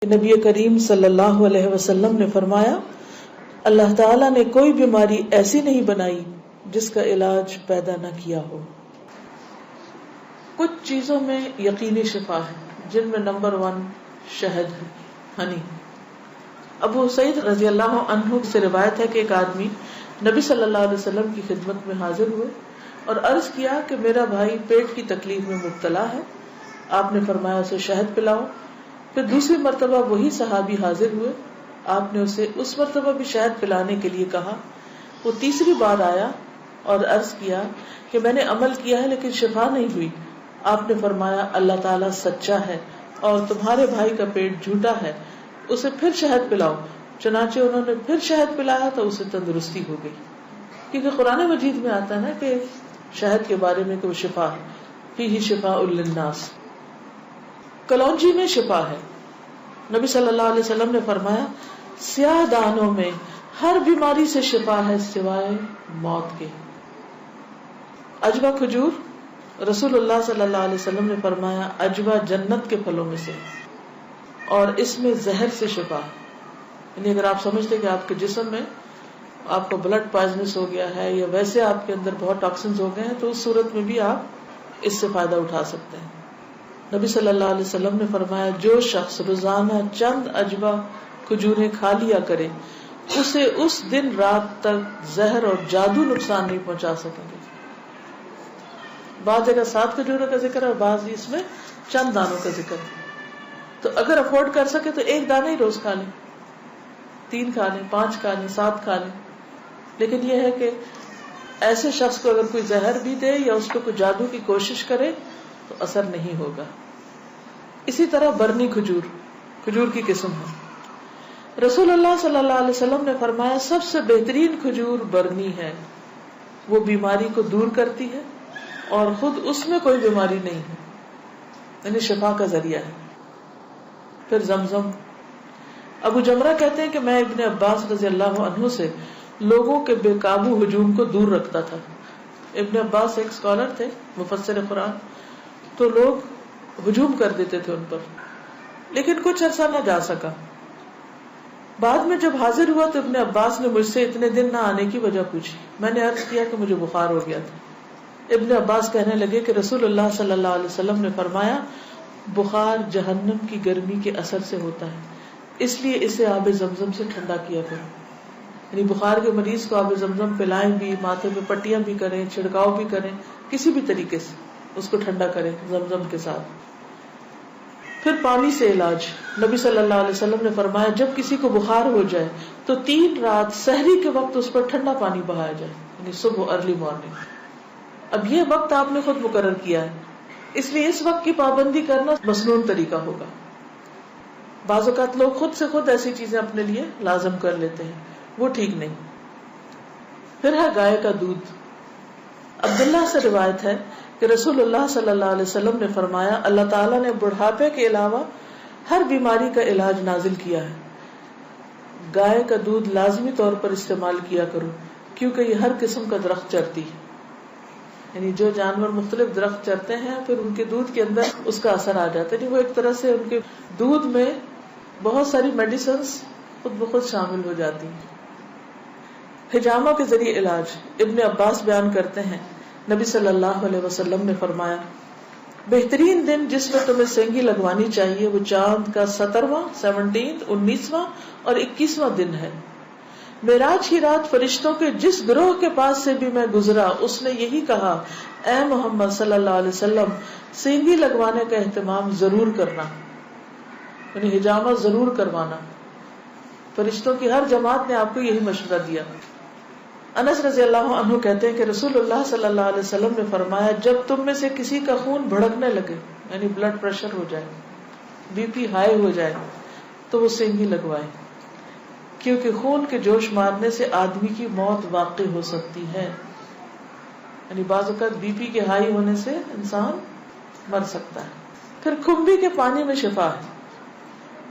نبی کریم صلی اللہ علیہ وسلم نے فرمایا، اللہ تعالیٰ نے کوئی بیماری ایسی نہیں بنائی جس کا علاج پیدا نہ کیا ہو۔ کچھ چیزوں میں یقینی شفا ہے، جن میں نمبر 1 شہد ہے، ہنی۔ ابو سعید رضی اللہ عنہ سے روایت ہے کہ ایک آدمی نبی صلی اللہ علیہ وسلم کی خدمت میں حاضر ہوئے اور عرض کیا کہ میرا بھائی پیٹ کی تکلیف میں مبتلا ہے۔ آپ نے فرمایا اسے شہد پلاؤ۔ پھر دوسری مرتبہ وہی صحابی حاضر ہوئے، آپ نے اسے اس مرتبہ بھی شہد پلانے کے لیے کہا۔ وہ تیسری بار آیا اور عرض کیا کہ میں نے عمل کیا ہے لیکن شفا نہیں ہوئی۔ آپ نے فرمایا اللہ تعالیٰ سچا ہے اور تمہارے بھائی کا پیٹ جھوٹا ہے، اسے پھر شہد پلاؤ۔ چنانچہ انہوں نے پھر شہد پلایا تو اسے تندرستی ہو گئی۔ کیونکہ قرآن مجید میں آتا ہے نا کہ شہد کے بارے میں کہ وہ شفا ہے، فیہ شفاء للناس۔ کلونجی میں شفا ہے۔ نبی صلی اللہ علیہ وسلم نے فرمایا سیاہ دانوں میں ہر بیماری سے شفا ہے سوائے موت کے۔ عجوہ کھجور، رسول اللہ صلی اللہ علیہ وسلم نے فرمایا عجوہ جنت کے پھلوں میں سے اور اس میں زہر سے شفا ہے۔ یعنی اگر آپ سمجھتے کہ آپ کے جسم میں آپ کو بلڈ پوائزنس ہو گیا ہے یا ویسے آپ کے اندر بہت ٹاکسنز ہو گئے ہیں تو اس صورت میں بھی آپ اس سے فائدہ اٹھا سکتے ہیں۔ نبی صلی اللہ علیہ وسلم نے فرمایا جو شخص روزانہ چند عجوہ کھجوریں کھا لیا کرے اسے اس دن رات تک زہر اور جادو نقصان نہیں پہنچا سکیں گے۔ بعض جگہ 7 کھجوروں کا ذکر ہے اور بعض اس میں چند دانوں کا ذکر ہے۔ تو اگر افورڈ کر سکے تو ایک دانہ ہی روز کھا لیں، 3 کھا لیں، 5 کھا لیں، 7 کھا لیں۔ لیکن یہ ہے کہ ایسے شخص کو اگر کوئی زہر بھی دے یا اس کو کوئی جادو کی کوشش کرے تو اثر نہیں ہوگا۔ اسی طرح برنی کھجور کی قسم ہے۔ رسول اللہ صلی اللہ علیہ وسلم نے فرمایا سب سے بہترین کھجور برنی ہے، وہ بیماری کو دور کرتی ہے اور خود اس میں کوئی بیماری نہیں ہے، یعنی شفا کا ذریعہ ہے۔ پھر زمزم۔ ابو جمرہ کہتے ہیں کہ میں ابن عباس رضی اللہ عنہ سے لوگوں کے بے قابو ہجوم کو دور رکھتا تھا۔ ابن عباس ایک اسکالر تھے، مفسر قرآن، تو لوگ ہجوم کر دیتے تھے ان پر، لیکن کچھ عرصہ نہ جا سکا۔ بعد میں جب حاضر ہوا تو ابن عباس نے مجھ سے اتنے دن نہ آنے کی وجہ پوچھی۔ میں نے عرض کیا کہ مجھے بخار ہو گیا تھا۔ ابن عباس کہنے لگے کہ رسول اللہ صلی اللہ علیہ وسلم نے فرمایا بخار جہنم کی گرمی کے اثر سے ہوتا ہے، اس لیے اسے آب زمزم سے ٹھنڈا کیا کرو۔ یعنی بخار کے مریض کو آب زمزم پلائیں بھی، ماتھے پہ پٹیاں بھی کریں، چھڑکاؤ بھی کریں، کسی بھی طریقے سے اس کو ٹھنڈا کریں زمزم کے ساتھ۔ پھر پانی سے علاج۔ نبی صلی اللہ علیہ وسلم نے فرمایا جب کسی کو بخار ہو جائے تو 3 رات سحری کے وقت اس پر ٹھنڈا پانی بہایا جائے، یعنی صبح ارلی مارننگ۔ اب یہ وقت آپ نے خود مقرر کیا ہے، اس لیے اس وقت کی پابندی کرنا مسنون طریقہ ہوگا۔ بعض اوقات لوگ خود سے خود ایسی چیزیں اپنے لیے لازم کر لیتے ہیں، وہ ٹھیک نہیں۔ پھر ہے گائے کا دودھ۔ عبداللہ سے روایت ہے کہ رسول اللہ صلی اللہ علیہ وسلم نے فرمایا اللہ تعالیٰ نے بڑھاپے کے علاوہ ہر بیماری کا علاج نازل کیا ہے۔ گائے کا دودھ لازمی طور پر استعمال کیا کرو کیونکہ یہ ہر قسم کا درخت چرتی ہے، یعنی جو جانور مختلف درخت چرتے ہیں پھر ان کے دودھ کے اندر اس کا اثر آ جاتا ہے، یعنی وہ ایک طرح سے ان کے دودھ میں بہت ساری میڈیسنز خود بخود شامل ہو جاتی ہیں۔ حجامہ کے ذریعے علاج۔ ابن عباس بیان کرتے ہیں نبی صلی اللہ علیہ وسلم نے فرمایا بہترین دن جس میں تمہیں سینگی لگوانی چاہیے وہ چاند کا 17واں، 17، 19واں اور 21واں دن ہے۔ معراج کی رات فرشتوں کے جس گروہ کے پاس سے بھی میں گزرا اس نے یہی کہا اے محمد صلی اللہ علیہ وسلم سینگی لگوانے کا اہتمام ضرور کرنا، یعنی حجامہ ضرور کروانا۔ فرشتوں کی ہر جماعت نے آپ کو یہی مشورہ دیا۔ انس رضی اللہ عنہ کہتے ہیں کہ رسول اللہ صلی اللہ علیہ وسلم نے فرمایا جب تم میں سے کسی کا خون بھڑکنے لگے، یعنی بلڈ پریشر ہو جائے، بی پی ہائی ہو جائے، تو وہ سینگی لگوائے، کیونکہ خون کے جوش مارنے سے آدمی کی موت واقع ہو سکتی ہے۔ یعنی بعض اوقات بی پی کے ہائی ہونے سے انسان مر سکتا ہے۔ پھر کھمبی کے پانی میں شفا ہے۔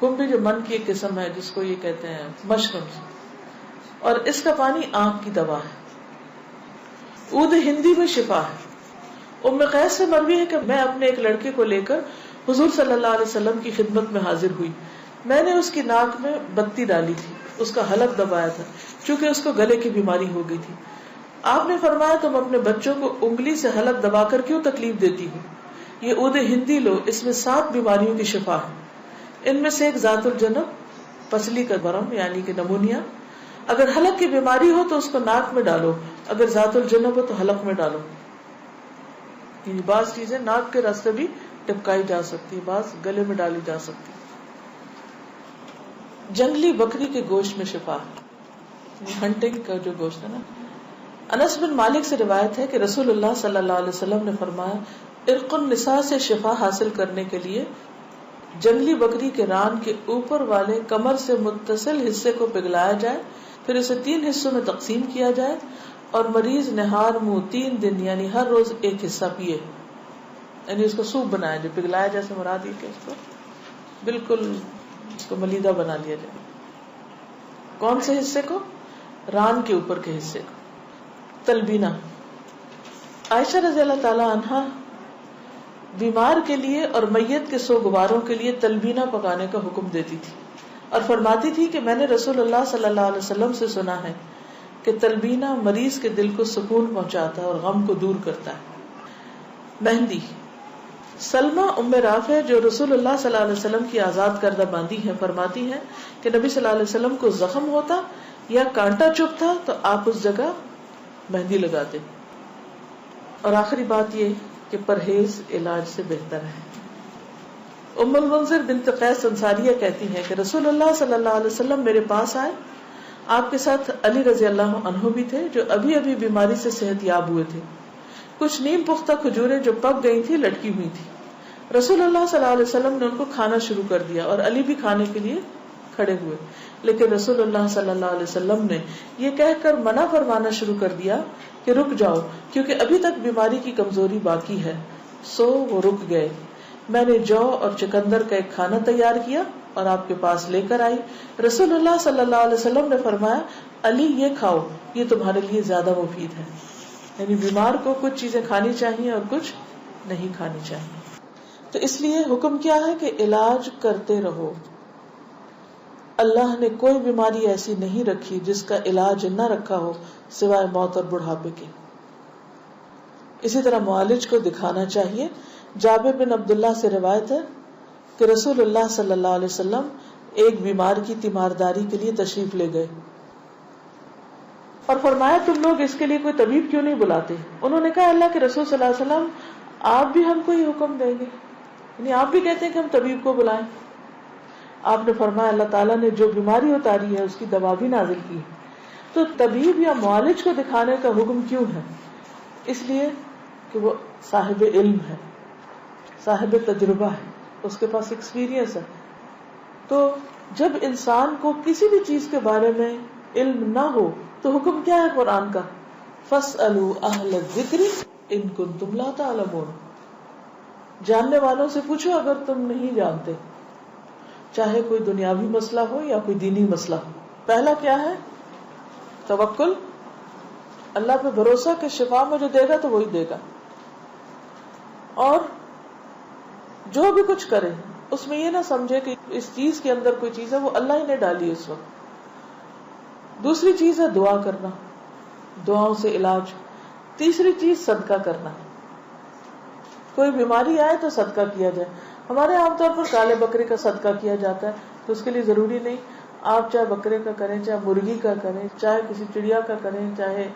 کھمبی جو من کی ایک قسم ہے جس کو یہ کہتے ہیں مشروم، اور اس کا پانی آنکھ کی دوا ہے۔ عود ہندی میں شفا ہے۔ ام قیس سے مروی ہے کہ میں اپنے ایک لڑکے کو لے کر حضور صلی اللہ علیہ وسلم کی خدمت میں حاضر ہوئی۔ میں نے اس کی ناک میں بتی ڈالی تھی، اس کا حلق دبایا تھا، چونکہ اس کو گلے کی بیماری ہو گئی تھی. آپ نے فرمایا تم اپنے بچوں کو انگلی سے حلق دبا کر کیوں تکلیف دیتی ہو؟ یہ عود ہندی لو، اس میں 7 بیماریوں کی شفا ہے. ان میں سے ایک ذات الجنب، پسلی کا ورم یعنی کہ نمونیا. اگر حلق کی بیماری ہو تو اس کو ناک میں ڈالو، اگر ذات الجنب ہو تو حلق میں ڈالو. بعض چیزیں ناک کے راستے بھی ٹپکائی جا سکتی، بعض گلے میں ڈالی جا سکتی. جنگلی بکری کے گوشت میں شفا، ہنٹنگ کا جو گوشت ہے نا. انس بن مالک سے روایت ہے کہ رسول اللہ صلی اللہ علیہ وسلم نے فرمایا ارق النساء سے شفا حاصل کرنے کے لیے جنگلی بکری کے ران کے اوپر والے کمر سے متصل حصے کو پگھلایا جائے، پھر اسے 3 حصوں میں تقسیم کیا جائے اور مریض نہار منہ 3 دن یعنی ہر روز ایک حصہ پیے. یعنی اس کو سوپ بنایا جائے، پگھلایا جیسے مراد یہ کہ اس کو بالکل اس کو ملیدہ بنا لیا جائے. کون سے حصے کو؟ ران کے اوپر کے حصے کو. تلبینہ. عائشہ رضی اللہ تعالی عنہا بیمار کے لیے اور میت کے سوگواروں کے لیے تلبینہ پکانے کا حکم دیتی تھی اور فرماتی تھی کہ میں نے رسول اللہ صلی اللہ علیہ وسلم سے سنا ہے کہ تلبینہ مریض کے دل کو سکون پہنچاتا ہے اور غم کو دور کرتا ہے. مہندی. سلمہ ام رافع جو رسول اللہ صلی اللہ علیہ وسلم کی آزاد کردہ باندی ہیں فرماتی ہیں کہ نبی صلی اللہ علیہ وسلم کو زخم ہوتا یا کانٹا چبھتا تو آپ اس جگہ مہندی لگاتے. اور آخری بات یہ کہ پرہیز علاج سے بہتر ہے. ام المنذر بنت قیس انصاریہ کہتی ہیں کہ رسول اللہ صلی اللہ علیہ وسلم میرے پاس آئے، آپ کے ساتھ علی رضی اللہ عنہ بھی تھے جو ابھی ابھی بیماری سے صحت یاب ہوئے تھے. کچھ نیم پختہ کھجوریں جو پک گئی تھی لٹکی ہوئی تھی. رسول اللہ صلی اللہ علیہ وسلم نے ان کو کھانا شروع کر دیا اور علی بھی کھانے کے لیے کھڑے ہوئے، لیکن رسول اللہ صلی اللہ علیہ وسلم نے یہ کہہ کر منع فرمانا شروع کر دیا کہ رک جاؤ کیونکہ ابھی تک بیماری کی کمزوری باقی ہے. سو وہ رک گئے. میں نے جو اور چکندر کا ایک کھانا تیار کیا اور آپ کے پاس لے کر آئی. رسول اللہ صلی اللہ علیہ وسلم نے فرمایا علی یہ کھاؤ، یہ تمہارے لیے زیادہ مفید ہے. یعنی بیمار کو کچھ چیزیں کھانی چاہیے اور کچھ نہیں کھانی چاہیے. تو اس لیے حکم کیا ہے کہ علاج کرتے رہو. اللہ نے کوئی بیماری ایسی نہیں رکھی جس کا علاج نہ رکھا ہو سوائے موت اور بڑھاپے کے. اسی طرح معالج کو دکھانا چاہیے. جابر بن عبداللہ سے روایت ہے کہ رسول اللہ صلی اللہ علیہ وسلم ایک بیمار کی تیمارداری کے لیے تشریف لے گئے اور فرمایا تم لوگ اس کے لیے کوئی طبیب کیوں نہیں بلاتے؟ انہوں نے کہا اللہ کے رسول صلی اللہ علیہ وسلم آپ بھی ہم کو یہ حکم دیں گے، یعنی آپ بھی کہتے ہیں کہ ہم طبیب کو بلائیں. آپ نے فرمایا اللہ تعالیٰ نے جو بیماری اتاری ہے اس کی دوا بھی نازل کی. تو طبیب یا معالج کو دکھانے کا حکم کیوں ہے؟ اس لیے کہ وہ صاحب علم ہے، صاحب تجربہ ہے، اس کے پاس ایکسپیرینس ہے. تو جب انسان کو کسی بھی چیز کے بارے میں علم نہ ہو تو حکم کیا ہے قرآن کا؟ فَاسْأَلُوا أَهْلَ الذِّكْرِ إِن كُنتُمْ لَا تَعْلَمُونَ. جاننے والوں سے پوچھو اگر تم نہیں جانتے، چاہے کوئی دنیاوی مسئلہ ہو یا کوئی دینی مسئلہ ہو. پہلا کیا ہے؟ توکل، اللہ پہ بھروسہ کہ شفا مجھے دے گا تو وہی دے گا. اور جو بھی کچھ کرے اس میں یہ نہ سمجھے کہ اس چیز کے اندر کوئی چیز ہے، وہ اللہ ہی نے ڈالی اس وقت. دوسری چیز ہے دعا کرنا، دعاؤں سے علاج. تیسری چیز صدقہ کرنا. کوئی بیماری آئے تو صدقہ کیا جائے. ہمارے عام طور پر کالے بکرے کا صدقہ کیا جاتا ہے، تو اس کے لیے ضروری نہیں آپ چاہے بکرے کا کریں، چاہے مرغی کا کریں، چاہے کسی چڑیا کا کریں، چاہے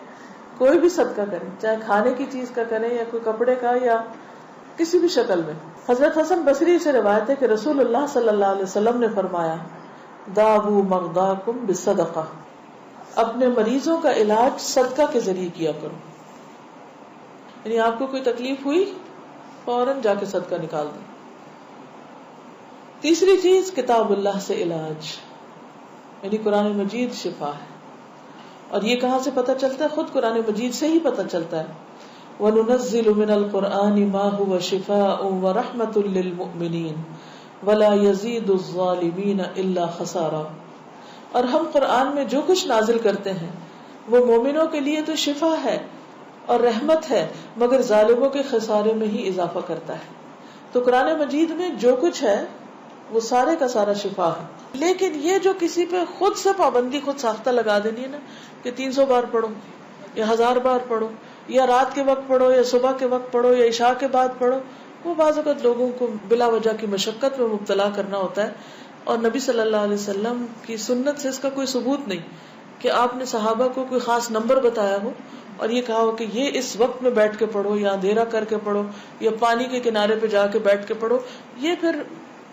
کوئی بھی صدقہ کریں، چاہے کھانے کی چیز کا کریں یا کوئی کپڑے کا یا کسی بھی شکل میں. حضرت حسن بصری سے روایت ہے کہ رسول اللہ صلی اللہ علیہ وسلم نے فرمایا داؤ مغداکم بالصدقہ، اپنے مریضوں کا علاج صدقہ کے ذریعے کیا کرو. یعنی آپ کو کوئی تکلیف ہوئی فوراً جا کے صدقہ نکال دیں. تیسری چیز کتاب اللہ سے علاج، یعنی قرآن مجید شفا ہے. اور یہ کہاں سے پتہ چلتا ہے؟ خود قرآن مجید سے ہی پتہ چلتا ہے. وَنُنَزِّلُ مِنَ الْقُرْآنِ مَا هُوَ شِفَاءٌ وَرَحْمَةٌ لِّلْمُؤْمِنِينَ وَلَا يَزِيدُ الظَّالِمِينَ إِلَّا خَسَارًا. اور ہم قرآن میں جو کچھ نازل کرتے ہیں وہ مومنوں کے لیے تو شفا ہے اور رحمت ہے، مگر ظالموں کے خسارے میں ہی اضافہ کرتا ہے. تو قرآن مجید میں جو کچھ ہے وہ سارے کا سارا شفا ہے. لیکن یہ جو کسی پہ خود سے پابندی خود ساختہ لگا دینی ہے نا کہ 300 بار پڑھو یا 1000 بار پڑھو یا رات کے وقت پڑھو یا صبح کے وقت پڑھو یا عشاء کے بعد پڑھو، وہ بعض اوقات لوگوں کو بلا وجہ کی مشقت میں مبتلا کرنا ہوتا ہے. اور نبی صلی اللہ علیہ وسلم کی سنت سے اس کا کوئی ثبوت نہیں کہ آپ نے صحابہ کو کوئی خاص نمبر بتایا ہو اور یہ کہا ہو کہ یہ اس وقت میں بیٹھ کے پڑھو یا اندھیرا کر کے پڑھو یا پانی کے کنارے پہ جا کے بیٹھ کے پڑھو. یہ پھر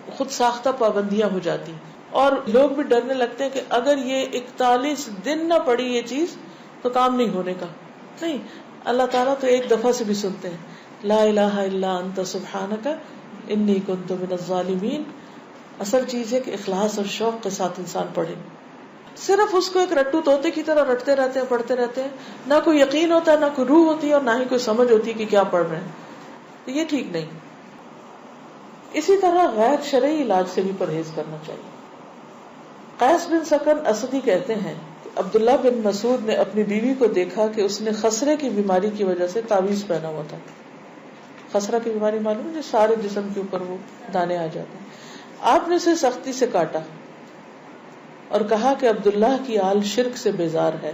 خود ساختہ پابندیاں ہو جاتی ہیں اور لوگ بھی ڈرنے لگتے ہیں کہ اگر یہ 41 دن نہ پڑی یہ چیز تو کام نہیں ہونے کا. نہیں، اللہ تعالیٰ تو ایک دفعہ سے بھی سنتے ہیں، لا الہ الا انت سبحانک انی کنت من الظالمین. اصل چیز ہے کہ اخلاص اور شوق کے ساتھ انسان پڑھے. صرف اس کو ایک رٹو طوطے کی طرح رٹتے رہتے ہیں، پڑھتے رہتے ہیں، نہ کوئی یقین ہوتا ہے، نہ کوئی روح ہوتی ہے اور نہ ہی کوئی سمجھ ہوتی ہے کہ کیا پڑھ رہے ہیں، تو یہ ٹھیک نہیں. اسی طرح غیر شرعی علاج سے بھی پرہیز کرنا چاہیے. قیس بن سکن اسدی کہتے ہیں کہ عبداللہ بن مسعود نے اپنی بیوی کو دیکھا کہ اس نے خسرے کی بیماری کی وجہ سے تعویذ پہنا ہوا تھا. خسرہ کی بیماری معلوم ہے، جو سارے جسم کے اوپر وہ دانے آ جاتے ہیں. آپ نے اسے سختی سے کاٹا اور کہا کہ عبداللہ کی آل شرک سے بیزار ہے.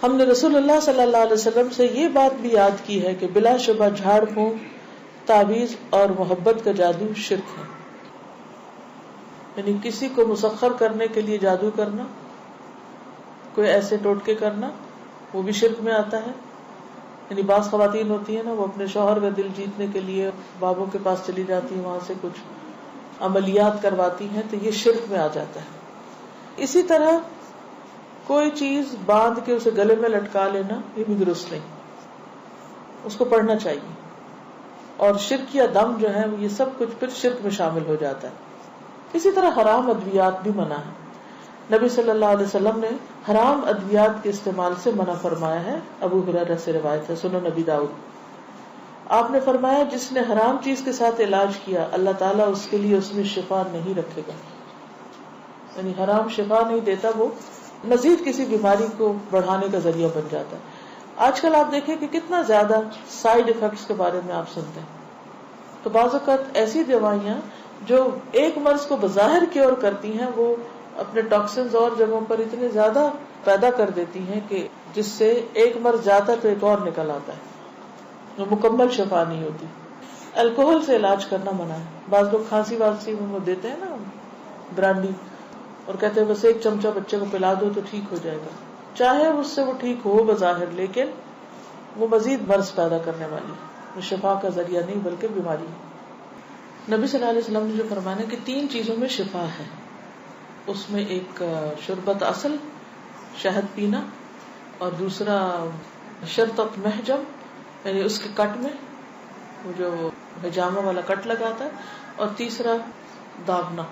ہم نے رسول اللہ صلی اللہ علیہ وسلم سے یہ بات بھی یاد کی ہے کہ بلا شبہ جھاڑ پھونک، تعویذ اور محبت کا جادو شرک ہے. یعنی کسی کو مسخر کرنے کے لیے جادو کرنا، کوئی ایسے ٹوٹکے کرنا، وہ بھی شرک میں آتا ہے. یعنی بعض خواتین ہوتی ہیں نا، وہ اپنے شوہر کا دل جیتنے کے لیے بابوں کے پاس چلی جاتی ہیں، وہاں سے کچھ عملیات کرواتی ہیں، تو یہ شرک میں آ جاتا ہے. اسی طرح کوئی چیز باندھ کے اسے گلے میں لٹکا لینا، یہ بھی درست نہیں، اس کو پڑھنا چاہیے. اور شرک یا دم جو ہے یہ سب کچھ پھر شرک میں شامل ہو جاتا ہے. اسی طرح حرام ادویات بھی منع ہے. نبی صلی اللہ علیہ وسلم نے حرام ادویات کے استعمال سے منع فرمایا ہے. ابو ہریرہ سے روایت ہے، سنن نبی داؤد. آپ نے فرمایا جس نے حرام چیز کے ساتھ علاج کیا اللہ تعالیٰ اس کے لیے اس میں شفا نہیں رکھے گا. یعنی حرام شفا نہیں دیتا، وہ مزید کسی بیماری کو بڑھانے کا ذریعہ بن جاتا ہے. آج کل آپ دیکھیں کہ کتنا زیادہ سائیڈ ایفیکٹس کے بارے میں آپ سنتے ہیں. تو بعض اوقات ایسی دوائیاں جو ایک مرض کو بظاہر کیور کرتی ہیں، وہ اپنے ٹاکسنز اور جگہوں پر اتنے زیادہ پیدا کر دیتی ہیں کہ جس سے ایک مرض جاتا ہے تو ایک اور نکل آتا ہے، وہ مکمل شفا نہیں ہوتی. الکوہل سے علاج کرنا منع ہے. بعض لوگ کھانسی وانسی میں وہ دیتے ہیں نا برانڈی، اور کہتے ہیں بس ایک چمچہ بچے کو پلا دو تو ٹھیک ہو جائے گا. چاہے اس سے وہ ٹھیک ہو بظاہر، لیکن وہ مزید مرض پیدا کرنے والی، وہ شفا کا ذریعہ نہیں بلکہ بیماری ہے. نبی صلی اللہ علیہ وسلم نے جو فرمایا کہ 3 چیزوں میں شفا ہے، اس میں ایک شربت اصل، شہد پینا، اور دوسرا شرطت محجم، یعنی اس کے کٹ میں وہ جو حجامہ والا کٹ لگاتا ہے، اور تیسرا داغنا.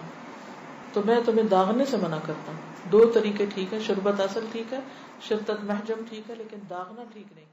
تو میں تمہیں داغنے سے منع کرتا ہوں. 2 طریقے ٹھیک ہے، شربت اصل ٹھیک ہے، شرطت محجم ٹھیک ہے، لیکن داغنا ٹھیک نہیں.